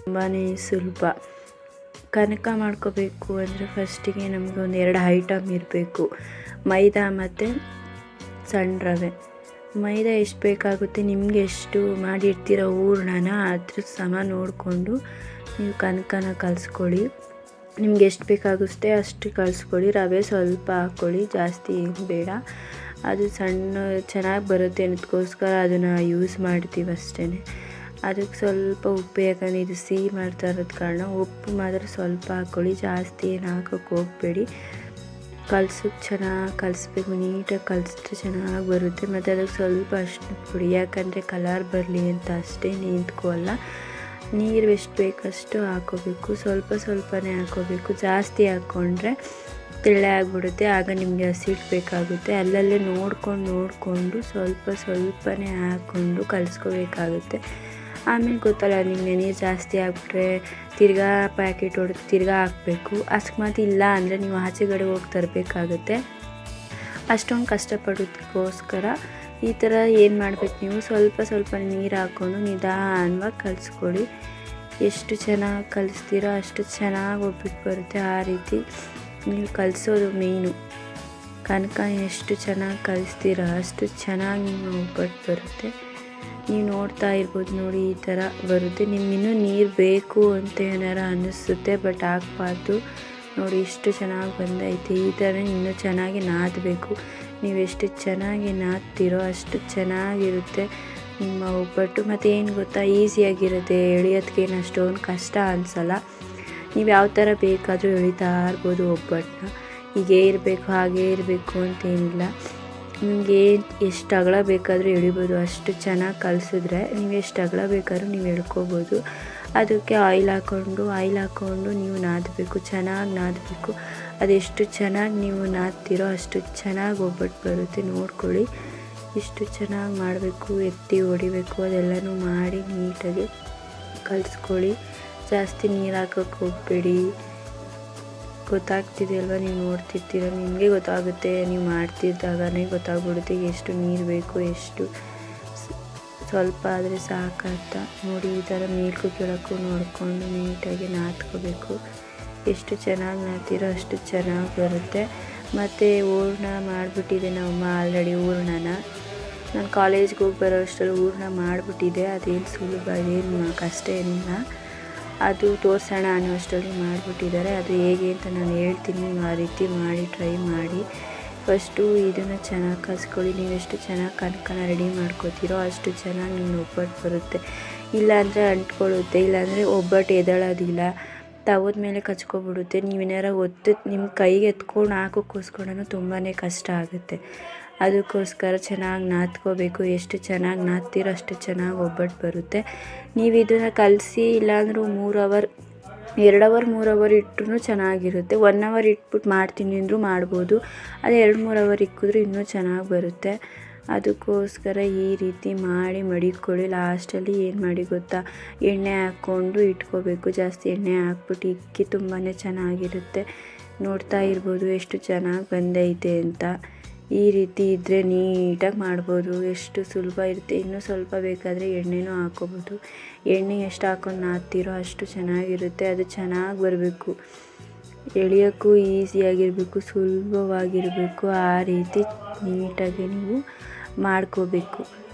ತುಂಬಾ ಸುಲಭ. ಕನಕ ಮಾಡ್ಕೋಬೇಕು ಅಂದರೆ ಫಸ್ಟಿಗೆ ನಮಗೆ ಒಂದು 2 ಐಟಮ್ ಇರಬೇಕು, ಮೈದಾ ಮತ್ತು ಸಣ್ಣ ರವೆ. ಮೈದಾ ಎಷ್ಟು ಬೇಕಾಗುತ್ತೆ, ನಿಮಗೆ ಎಷ್ಟು ಮಾಡಿರ್ತೀರ ಹೂರಣನ ಅದ್ರ ಸಮ ನೋಡಿಕೊಂಡು ನೀವು ಕನಕನ ಕಲಿಸ್ಕೊಳ್ಳಿ. ನಿಮ್ಗೆ ಎಷ್ಟು ಬೇಕಾಗುತ್ತೆ ಅಷ್ಟು ಕಲಿಸ್ಕೊಳ್ಳಿ. ರವೆ ಸ್ವಲ್ಪ ಹಾಕ್ಕೊಳ್ಳಿ, ಜಾಸ್ತಿ ಏನು ಬೇಡ. ಅದು ಸಣ್ಣ ಚೆನ್ನಾಗಿ ಬರುತ್ತೆ ಅನ್ನೋದಕ್ಕೋಸ್ಕರ ಅದನ್ನು ಯೂಸ್ ಮಾಡ್ತೀವಿ ಅಷ್ಟೇ. ಅದಕ್ಕೆ ಸ್ವಲ್ಪ ಉಪ್ಪು, ಯಾಕಂದರೆ ಇದು ಸಿಹಿ ಮಾಡ್ತಾ ಇರೋದು ಕಾರಣ ಉಪ್ಪು ಮಾತ್ರ ಸ್ವಲ್ಪ ಹಾಕ್ಕೊಳ್ಳಿ, ಜಾಸ್ತಿ ಏನು ಹಾಕೋಕ್ಕೆ ಹೋಗಬೇಡಿ. ಕಲ್ಸೋಕ್ಕೆ ಚೆನ್ನಾಗಿ ಕಲಿಸ್ಬೇಕು, ನೀಟಾಗಿ ಕಲಿಸಿದ್ರೆ ಚೆನ್ನಾಗಿ ಬರುತ್ತೆ. ಮತ್ತು ಅದಕ್ಕೆ ಸ್ವಲ್ಪ ಅರಿಶಿನದ ಪುಡಿ, ಯಾಕಂದರೆ ಕಲರ್ ಬರಲಿ ಅಂತ ಅಷ್ಟೇ, ನಿಂತ್ಕೊಳ್ಳಲ್ಲ. ನೀರು ಎಷ್ಟು ಬೇಕಷ್ಟು ಹಾಕ್ಕೋಬೇಕು, ಸ್ವಲ್ಪನೇ ಹಾಕ್ಕೋಬೇಕು. ಜಾಸ್ತಿ ಹಾಕ್ಕೊಂಡ್ರೆ ತೆಳ್ಳೆ ಆಗಿಬಿಡುತ್ತೆ, ಆಗ ನಿಮಗೆ ಹಸಿಟ್ಟು ಬೇಕಾಗುತ್ತೆ. ಅಲ್ಲಲ್ಲೇ ನೋಡಿಕೊಂಡು ಸ್ವಲ್ಪನೇ ಹಾಕ್ಕೊಂಡು ಕಲಿಸ್ಕೋಬೇಕಾಗುತ್ತೆ. ಆಮೇಲೆ ಗೊತ್ತಲ್ಲ ನಿಮಗೆ, ನೀರು ಜಾಸ್ತಿ ಹಾಕ್ಬಿಟ್ರೆ ತಿರ್ಗಾ ಪ್ಯಾಕೆಟ್ ಹೊಡೆದು ತಿರ್ಗಾ ಹಾಕಬೇಕು. ಅಕಸ್ಮಾತ್ ಇಲ್ಲ ಅಂದರೆ ನೀವು ಆಚೆಗಡೆ ಹೋಗಿ ತರಬೇಕಾಗುತ್ತೆ. ಅಷ್ಟೊಂದು ಕಷ್ಟಪಡೋದಕ್ಕೋಸ್ಕರ ಈ ಥರ ಏನು ಮಾಡಬೇಕು, ನೀವು ಸ್ವಲ್ಪ ನೀರು ಹಾಕ್ಕೊಂಡು ನಿಧಾನವಾಗಿ ಕಲಿಸ್ಕೊಳ್ಳಿ. ಎಷ್ಟು ಚೆನ್ನಾಗಿ ಕಲಿಸ್ತೀರೋ ಅಷ್ಟು ಚೆನ್ನಾಗಿ ಒಬ್ಬಟ್ಟು ಬರುತ್ತೆ. ಆ ರೀತಿ ನೀವು ಕಲಿಸೋದು ಮೇಯ್ನು. ಕನಕ ಎಷ್ಟು ಚೆನ್ನಾಗಿ ಕಲಿಸ್ತೀರೋ ಅಷ್ಟು ಚೆನ್ನಾಗಿ ನಿಮ್ಮ ಒಬ್ಬಟ್ಟು ಬರುತ್ತೆ. ನೀವು ನೋಡ್ತಾ ಇರ್ಬೋದು ನೋಡಿ, ಈ ಥರ ಬರುತ್ತೆ. ನಿಮ್ಗೆ ಇನ್ನೂ ನೀರು ಬೇಕು ಅಂತ ಏನಾರು ಅನ್ನಿಸುತ್ತೆ, ಬಟ್ ಹಾಕ್ಬಾರ್ದು. ನೋಡಿ ಎಷ್ಟು ಚೆನ್ನಾಗಿ ಬಂದೈತೆ. ಈ ಥರ ಇನ್ನೂ ಚೆನ್ನಾಗಿ ನಾದಬೇಕು. ನೀವು ಎಷ್ಟು ಚೆನ್ನಾಗಿ ನಾದ್ತೀರೋ ಅಷ್ಟು ಚೆನ್ನಾಗಿರುತ್ತೆ ನಿಮ್ಮ ಒಬ್ಬಟ್ಟು. ಮತ್ತು ಏನು ಗೊತ್ತಾ, ಈಸಿಯಾಗಿರುತ್ತೆ, ಎಳೆಯೋದಕ್ಕೇನು ಅಷ್ಟೊಂದು ಕಷ್ಟ ಅನಿಸಲ್ಲ. ನೀವು ಯಾವ ಥರ ಬೇಕಾದರೂ ಎಳಿತಾ ಇರ್ಬೋದು ಒಬ್ಬಟ್ಟನ್ನ. ಹೀಗೇ ಇರಬೇಕು ಹಾಗೇ ಇರಬೇಕು ಅಂತೇನಿಲ್ಲ. ನಿಮಗೆ ಎಷ್ಟು ಅಗಲ ಬೇಕಾದರೂ ಎಳಿಬೋದು. ಅಷ್ಟು ಚೆನ್ನಾಗಿ ಕಲಿಸಿದ್ರೆ ನೀವು ಎಷ್ಟು ಅಗಲ ಬೇಕಾದ್ರೂ ನೀವು ಎಳ್ಕೊಬೋದು. ಅದಕ್ಕೆ ಆಯಿಲ್ ಹಾಕ್ಕೊಂಡು ನೀವು ನಾದಬೇಕು, ಚೆನ್ನಾಗಿ ನಾದಬೇಕು. ಅದೆಷ್ಟು ಚೆನ್ನಾಗಿ ನೀವು ನಾದ್ತೀರೋ ಅಷ್ಟು ಚೆನ್ನಾಗಿ ಒಬ್ಬಟ್ಟು ಬರುತ್ತೆ. ನೋಡ್ಕೊಳ್ಳಿ, ಇಷ್ಟು ಚೆನ್ನಾಗಿ ಮಾಡಬೇಕು, ಎತ್ತಿ ಹೊಡಿಬೇಕು, ಅದೆಲ್ಲನೂ ಮಾಡಿ ನೀಟಾಗಿ ಕಲಿಸ್ಕೊಳ್ಳಿ. ಜಾಸ್ತಿ ನೀರು ಹಾಕೋಕ್ಕೆ ಹೋಗಬೇಡಿ. ಗೊತ್ತಾಗ್ತಿದೆ ಅಲ್ವಾ, ನೀವು ನೋಡ್ತಿರ್ತೀರ, ನಿಮಗೆ ಗೊತ್ತಾಗುತ್ತೆ. ನೀವು ಮಾಡ್ತಿದ್ದಾಗನೇ ಗೊತ್ತಾಗ್ಬಿಡುತ್ತೆ ಎಷ್ಟು ನೀರು ಬೇಕು, ಎಷ್ಟು ಸ್ವಲ್ಪ ಆದರೆ ಸಾಕಂತ. ನೋಡಿ, ಈ ಥರ ಮೇಲ್ಕು ಕೆಳಕ್ಕೂ ನೋಡಿಕೊಂಡು ನೀಟಾಗಿ ನಾದ್ಕೋಬೇಕು. ಎಷ್ಟು ಚೆನ್ನಾಗಿ ನಾದ್ತೀರೋ ಅಷ್ಟು ಚೆನ್ನಾಗಿ ಬರುತ್ತೆ. ಮತ್ತು ಹೂರಣ ಮಾಡಿಬಿಟ್ಟಿದೆ ನಮ್ಮಮ್ಮ ಆಲ್ರೆಡಿ. ಹೂರಣನ ನಾನು ಕಾಲೇಜ್ಗೆ ಹೋಗಿ ಬರೋ ಅಷ್ಟರಲ್ಲಿ ಹೂರಣ ಮಾಡಿಬಿಟ್ಟಿದೆ. ಅದೇನು ಸುಲಭ, ಅದೇನು ಕಷ್ಟ ಏನಿಲ್ಲ. ಅದು ತೋರಿಸೋಣ ಅನ್ನೋ ಅಷ್ಟರಲ್ಲಿ ಮಾಡಿಬಿಟ್ಟಿದ್ದಾರೆ. ಅದು ಹೇಗೆ ಅಂತ ನಾನು ಹೇಳ್ತೀನಿ, ನೀವು ಆ ರೀತಿ ಮಾಡಿ ಟ್ರೈ ಮಾಡಿ. ಫಸ್ಟು ಇದನ್ನು ಚೆನ್ನಾಗಿ ಕಲಿಸ್ಕೊಳ್ಳಿ. ನೀವು ಎಷ್ಟು ಚೆನ್ನಾಗಿ ಕನಕನ ರೆಡಿ ಮಾಡ್ಕೋತೀರೋ ಅಷ್ಟು ಚೆನ್ನಾಗಿ ನಿಮ್ಮ ಒಬ್ಬಟ್ಟು ಬರುತ್ತೆ. ಇಲ್ಲಾಂದರೆ ಅಂಟ್ಕೊಳ್ಳುತ್ತೆ, ಇಲ್ಲಾಂದರೆ ಒಬ್ಬಟ್ಟು ಎದ್ದೇಳೋದಿಲ್ಲ, ತವದ ಮೇಲೆ ಕಚ್ಕೊಬಿಡುತ್ತೆ. ನೀವೇನಾರ ನಿಮ್ಮ ಕೈಗೆ ಎತ್ಕೊಂಡು ಹಾಕೋಕ್ಕೋಸ್ಕರನೂ ತುಂಬಾ ಕಷ್ಟ ಆಗುತ್ತೆ. ಅದಕ್ಕೋಸ್ಕರ ಚೆನ್ನಾಗಿ ನಾದ್ಕೋಬೇಕು. ಎಷ್ಟು ಚೆನ್ನಾಗಿ ನಾದ್ತೀರೋ ಅಷ್ಟು ಚೆನ್ನಾಗಿ ಒಬ್ಬಟ್ಟು ಬರುತ್ತೆ. ನೀವು ಇದನ್ನು ಕಲಸಿ ಇಲ್ಲಾಂದ್ರೂ 3 ಅವರ್ 2 ಅವರ್ 3 ಅವರ್ ಇಟ್ಟರೂ ಚೆನ್ನಾಗಿರುತ್ತೆ. 1 ಅವರ್ ಇಟ್ಬಿಟ್ಟು ಮಾಡ್ತೀನಿ ಅಂದರೂ ಮಾಡ್ಬೋದು. ಅದು 2-3 ಅವರ್ ಇಕ್ಕಿದ್ರೂ ಇನ್ನೂ ಚೆನ್ನಾಗಿ ಬರುತ್ತೆ. ಅದಕ್ಕೋಸ್ಕರ ಈ ರೀತಿ ಮಾಡಿ ಮಡಿಕೊಳ್ಳಿ. ಲಾಸ್ಟಲ್ಲಿ ಏನು ಮಾಡಿ ಗೊತ್ತಾ, ಎಣ್ಣೆ ಹಾಕ್ಕೊಂಡು ಇಟ್ಕೋಬೇಕು. ಜಾಸ್ತಿ ಎಣ್ಣೆ ಹಾಕ್ಬಿಟ್ಟು ಇಕ್ಕಿ ತುಂಬಾ ಚೆನ್ನಾಗಿರುತ್ತೆ. ನೋಡ್ತಾ ಇರ್ಬೋದು ಎಷ್ಟು ಚೆನ್ನಾಗಿ ಬಂದೈತೆ ಅಂತ. ಈ ರೀತಿ ಇದ್ದರೆ ನೀಟಾಗಿ ಮಾಡ್ಬೋದು. ಎಷ್ಟು ಸುಲಭ ಇರುತ್ತೆ. ಇನ್ನೂ ಸ್ವಲ್ಪ ಬೇಕಾದರೆ ಎಣ್ಣೆನೂ ಹಾಕ್ಕೋಬೋದು. ಎಣ್ಣೆ ಎಷ್ಟು ಹಾಕ್ಕೊಂಡು ನಾದ್ತೀರೋ ಅಷ್ಟು ಚೆನ್ನಾಗಿರುತ್ತೆ. ಅದು ಚೆನ್ನಾಗಿ ಬರಬೇಕು, ಎಳೆಯೋಕ್ಕೂ ಈಸಿಯಾಗಿರಬೇಕು, ಸುಲಭವಾಗಿರಬೇಕು. ಆ ರೀತಿ ನೀಟಾಗಿ ನೀವು ಮಾಡ್ಕೋಬೇಕು.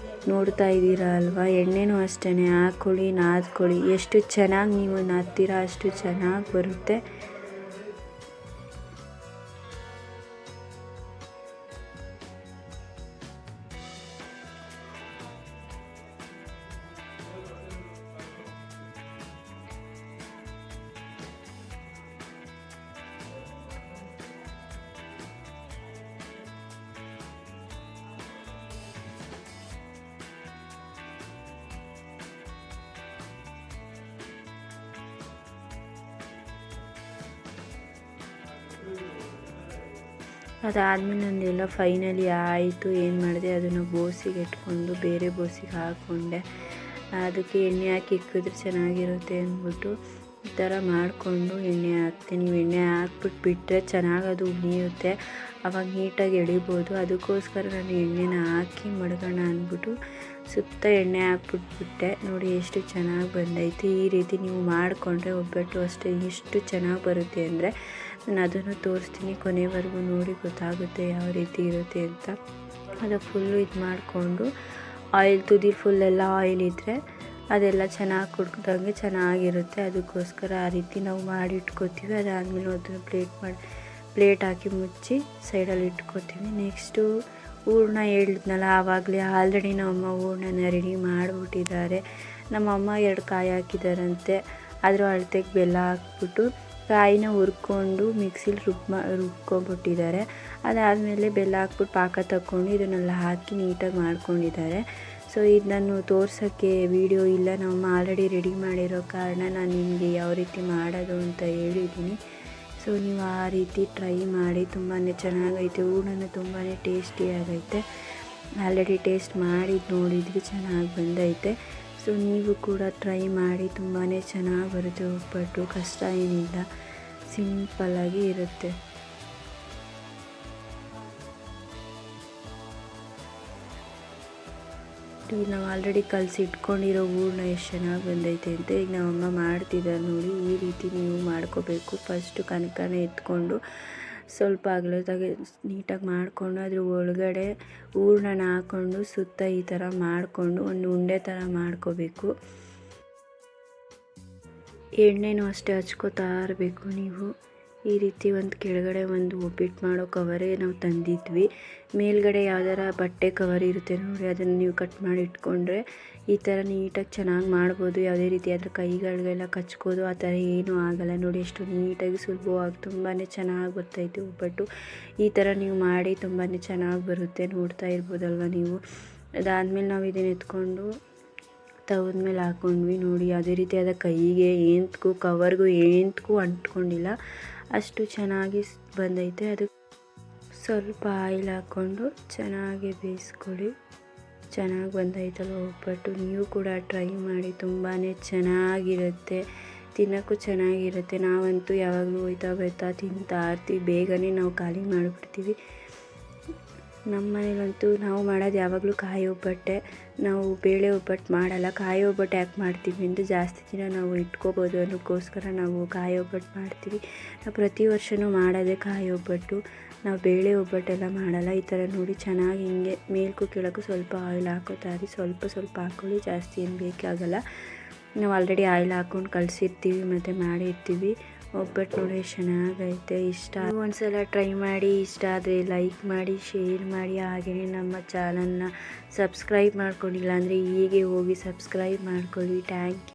ನೋಡ್ತಾ ಇದ್ದೀರಾ ಅಲ್ವಾ, ಎಣ್ಣೆನೂ ಅಷ್ಟೇ ಹಾಕ್ಕೊಳ್ಳಿ, ನಾದ್ಕೊಳ್ಳಿ. ಎಷ್ಟು ಚೆನ್ನಾಗಿ ನೀವು ನಾದ್ತೀರಾ ಅಷ್ಟು ಚೆನ್ನಾಗಿ ಬರುತ್ತೆ. ಅದಾದಮೇಲೆ ನಂದೆಲ್ಲ ಫೈನಲಿ ಆಯಿತು. ಏನು ಮಾಡಿದೆ, ಅದನ್ನು ಬೋಸಿಗೆ ಇಟ್ಕೊಂಡು ಬೇರೆ ಬೋಸಿಗೆ ಹಾಕ್ಕೊಂಡೆ. ಅದಕ್ಕೆ ಎಣ್ಣೆ ಹಾಕಿ ಇಕ್ಕಿದ್ರೆ ಚೆನ್ನಾಗಿರುತ್ತೆ ಅಂದ್ಬಿಟ್ಟು ಈ ಥರ ಮಾಡಿಕೊಂಡು ಎಣ್ಣೆ ಹಾಕ್ತೀನಿ. ನೀವು ಎಣ್ಣೆ ಹಾಕ್ಬಿಟ್ಟು ಬಿಟ್ಟರೆ ಚೆನ್ನಾಗಿ ಅದು ಉಳಿಯುತ್ತೆ, ಆವಾಗ ನೀಟಾಗಿ ಎಳಿಬೋದು. ಅದಕ್ಕೋಸ್ಕರ ನಾನು ಎಣ್ಣೆನ ಹಾಕಿ ಮಡ್ಗೋಣ ಅಂದ್ಬಿಟ್ಟು ಸುತ್ತ ಎಣ್ಣೆ ಹಾಕ್ಬಿಟ್ಬಿಟ್ಟೆ. ನೋಡಿ ಎಷ್ಟು ಚೆನ್ನಾಗಿ ಬಂದೈತೆ. ಈ ರೀತಿ ನೀವು ಮಾಡಿಕೊಂಡ್ರೆ ಒಬ್ಬಟ್ಟು ಅಷ್ಟೇ ಎಷ್ಟು ಚೆನ್ನಾಗಿ ಬರುತ್ತೆ ಅಂದರೆ ನಾನು ಅದನ್ನು ತೋರಿಸ್ತೀನಿ. ಕೊನೆವರೆಗೂ ನೋಡಿ ಗೊತ್ತಾಗುತ್ತೆ ಯಾವ ರೀತಿ ಇರುತ್ತೆ ಅಂತ. ಅದು ಫುಲ್ಲು ಇದು ಮಾಡಿಕೊಂಡು ಆಯಿಲ್ ತುದಿ ಫುಲ್ಲೆಲ್ಲ ಆಯಿಲ್ ಇದ್ದರೆ ಅದೆಲ್ಲ ಚೆನ್ನಾಗಿ ಕುಡ್ದಂಗೆ ಚೆನ್ನಾಗಿರುತ್ತೆ. ಅದಕ್ಕೋಸ್ಕರ ಆ ರೀತಿ ನಾವು ಮಾಡಿ ಇಟ್ಕೋತೀವಿ. ಅದಾದಮೇಲೆ ಅದನ್ನು ಪ್ಲೇಟ್ ಹಾಕಿ ಮುಚ್ಚಿ ಸೈಡಲ್ಲಿ ಇಟ್ಕೋತೀವಿ. ನೆಕ್ಸ್ಟು ಹೂರಣ ಹೇಳಿದ್ನಲ್ಲ, ಆವಾಗಲೇ ಆಲ್ರೆಡಿ ನಮ್ಮಮ್ಮ ಹೂರಣನ ರೆಡಿ ಮಾಡಿಬಿಟ್ಟಿದ್ದಾರೆ. ನಮ್ಮಮ್ಮ 2 ಕಾಯಿ ಹಾಕಿದ್ದಾರಂತೆ. ಅದರ ಅಳತೆಗೆ ಬೆಲ್ಲ ಹಾಕ್ಬಿಟ್ಟು ಕಾಯಿನ ಹುರ್ಕೊಂಡು ಮಿಕ್ಸಿಲಿ ರುಬ್ಕೊಂಡ್ಬಿಟ್ಟಿದ್ದಾರೆ. ಅದಾದಮೇಲೆ ಬೆಲ್ಲ ಹಾಕ್ಬಿಟ್ಟು ಪಾಕ ತಗೊಂಡು ಇದನ್ನೆಲ್ಲ ಹಾಕಿ ನೀಟಾಗಿ ಮಾಡ್ಕೊಂಡಿದ್ದಾರೆ. ಸೊ ಇದು ನಾನು ತೋರ್ಸೋಕ್ಕೆ ವೀಡಿಯೋ ಇಲ್ಲ, ನಮ್ಮಮ್ಮ ಆಲ್ರೆಡಿ ರೆಡಿ ಮಾಡಿರೋ ಕಾರಣ ನಾನು ನಿಮಗೆ ಯಾವ ರೀತಿ ಮಾಡೋದು ಅಂತ ಹೇಳಿದ್ದೀನಿ. ಸೊ ನೀವು ಆ ರೀತಿ ಟ್ರೈ ಮಾಡಿ, ತುಂಬಾ ಚೆನ್ನಾಗೈತೆ. ಹೂರಣನೂ ತುಂಬಾ ಟೇಸ್ಟಿಯಾಗೈತೆ. ಆಲ್ರೆಡಿ ಟೇಸ್ಟ್ ಮಾಡಿ ನೋಡಿದ್ವಿ, ಚೆನ್ನಾಗಿ ಬಂದೈತೆ. ಸೊ ನೀವು ಕೂಡ ಟ್ರೈ ಮಾಡಿ, ತುಂಬಾ ಚೆನ್ನಾಗಿ ಬರುತ್ತೆ ಒಬ್ಬಟ್ಟು. ಕಷ್ಟ ಏನಿಲ್ಲ, ಸಿಂಪಲ್ಲಾಗಿ ಇರುತ್ತೆ. ಈಗ ನಾವು ಆಲ್ರೆಡಿ ಕಲಸಿ ಇಟ್ಕೊಂಡಿರೋ ಹೂರಣ ಎಷ್ಟು ಚೆನ್ನಾಗಿ ಬಂದೈತೆ ಅಂತ ಈಗ ನಮ್ಮಮ್ಮ ಮಾಡ್ತಿದ್ದಾರೆ ನೋಡಿ. ಈ ರೀತಿ ನೀವು ಮಾಡ್ಕೋಬೇಕು. ಫಸ್ಟು ಕನಕನ ಎತ್ಕೊಂಡು ಸ್ವಲ್ಪ ಅಗಲದಾಗೆ ನೀಟಾಗಿ ಮಾಡಿಕೊಂಡು ಅದ್ರ ಒಳಗಡೆ ಹೂರಣನ ಹಾಕ್ಕೊಂಡು ಸುತ್ತ ಈ ಥರ ಮಾಡಿಕೊಂಡು ಒಂದು ಉಂಡೆ ಥರ ಮಾಡ್ಕೋಬೇಕು. ಎಣ್ಣೆನೂ ಅಷ್ಟೇ ಹಚ್ಕೋತಾ ಇರಬೇಕು ನೀವು. ಈ ರೀತಿ ಒಂದು ಕೆಳಗಡೆ ಒಂದು ಒಬ್ಬಟ್ಟು ಮಾಡೋ ಕವರೇ ನಾವು ತಂದಿದ್ವಿ. ಮೇಲ್ಗಡೆ ಯಾವ್ದಾರ ಬಟ್ಟೆ ಕವರ್ ಇರುತ್ತೆ ನೋಡಿ, ಅದನ್ನು ನೀವು ಕಟ್ ಮಾಡಿ ಇಟ್ಕೊಂಡ್ರೆ ಈ ಥರ ನೀಟಾಗಿ ಚೆನ್ನಾಗಿ ಮಾಡ್ಬೋದು. ಯಾವುದೇ ರೀತಿ ಅದ್ರ ಕೈಗಳಿಗೆಲ್ಲ ಕಚ್ಕೋದು ಆ ಥರ ಏನೂ ಆಗೋಲ್ಲ. ನೋಡಿ ಎಷ್ಟು ನೀಟಾಗಿ ಸುಲಭವಾಗಿ ತುಂಬಾ ಚೆನ್ನಾಗಿ ಬರ್ತೈತೆ ಒಬ್ಬಟ್ಟು. ಈ ಥರ ನೀವು ಮಾಡಿ ತುಂಬಾ ಚೆನ್ನಾಗಿ ಬರುತ್ತೆ. ನೋಡ್ತಾ ಇರ್ಬೋದಲ್ವ ನೀವು. ಅದಾದಮೇಲೆ ನಾವು ಇದನ್ನು ಎತ್ಕೊಂಡು ತವದ ಮೇಲೆ ಹಾಕ್ಕೊಂಡ್ವಿ. ನೋಡಿ ಯಾವುದೇ ರೀತಿಯಾದ ಕೈಗೆ ಏಂತಕ್ಕೂ ಕವರ್ಗೂ ಏಂತಕ್ಕೂ ಅಂಟ್ಕೊಂಡಿಲ್ಲ, ಅಷ್ಟು ಚೆನ್ನಾಗಿ ಬಂದೈತೆ. ಅದಕ್ಕೆ ಸ್ವಲ್ಪ ಆಯಿಲ್ ಹಾಕ್ಕೊಂಡು ಚೆನ್ನಾಗಿ ಬೇಯಿಸ್ಕೊಳ್ಳಿ. ಚೆನ್ನಾಗಿ ಬಂದೈತಲ್ಲ ಒಬ್ಬಟ್ಟು. ನೀವು ಕೂಡ ಟ್ರೈ ಮಾಡಿ, ತುಂಬಾ ಚೆನ್ನಾಗಿರುತ್ತೆ. ತಿನ್ನೋಕ್ಕೂ ಚೆನ್ನಾಗಿರುತ್ತೆ. ನಾವಂತೂ ಯಾವಾಗಲೂ ಹೋಯ್ತಾ ತಿಂತಾ ಇರ್ತೀವಿ. ಬೇಗನೆ ನಾವು ಖಾಲಿ ಮಾಡಿಬಿಡ್ತೀವಿ. ನಮ್ಮ ಮನೇಲಂತೂ ನಾವು ಮಾಡೋದು ಯಾವಾಗಲೂ ಕಾಯಿ ಒಬ್ಬಟ್ಟೆ. ನಾವು ಬೇಳೆ ಒಬ್ಬಟ್ಟು ಮಾಡಲ್ಲ. ಕಾಯಿ ಒಬ್ಬಟ್ಟು ಯಾಕೆ ಮಾಡ್ತೀವಿ ಅಂದರೆ ಜಾಸ್ತಿ ದಿನ ನಾವು ಇಟ್ಕೋಬೋದು ಅನ್ನೋಕ್ಕೋಸ್ಕರ ನಾವು ಕಾಯಿ ಒಬ್ಬಟ್ಟು ಮಾಡ್ತೀವಿ. ನಾವು ಪ್ರತಿ ವರ್ಷವೂ ಮಾಡೋದೇ ಕಾಯಿ ಒಬ್ಬಟ್ಟು. ನಾವು ಬೇಳೆ ಒಬ್ಬಟ್ಟೆಲ್ಲ ಮಾಡಲ್ಲ. ಈ ಥರ ನೋಡಿ ಚೆನ್ನಾಗಿ ಹಿಂಗೆ ಮೇಲ್ಕು ಕೆಳಗೂ ಸ್ವಲ್ಪ ಆಯಿಲ್ ಹಾಕೋತಾ ಇರಿ. ಸ್ವಲ್ಪ ಹಾಕ್ಕೊಳ್ಳಿ, ಜಾಸ್ತಿ ಏನು ಬೇಕಾಗಲ್ಲ. ನಾವು ಆಲ್ರೆಡಿ ಆಯಿಲ್ ಹಾಕ್ಕೊಂಡು ಕಲಸಿರ್ತೀವಿ ಮತ್ತು ಮಾಡಿರ್ತೀವಿ. ಒಬ್ಬಟ್ಟು ನೋಡಿ ಚೆನ್ನಾಗೈತೆ. ಇಷ್ಟ ಒಂದ್ಸಲ ಟ್ರೈ ಮಾಡಿ. ಇಷ್ಟ ಆದರೆ ಲೈಕ್ ಮಾಡಿ, ಶೇರ್ ಮಾಡಿ. ಹಾಗೆಯೇ ನಮ್ಮ ಚಾನಲ್ನ ಸಬ್ಸ್ಕ್ರೈಬ್ ಮಾಡ್ಕೊಂಡಿಲ್ಲ ಅಂದರೆ ಹೀಗೆ ಹೋಗಿ ಸಬ್ಸ್ಕ್ರೈಬ್ ಮಾಡ್ಕೊಳ್ಳಿ. Thank you.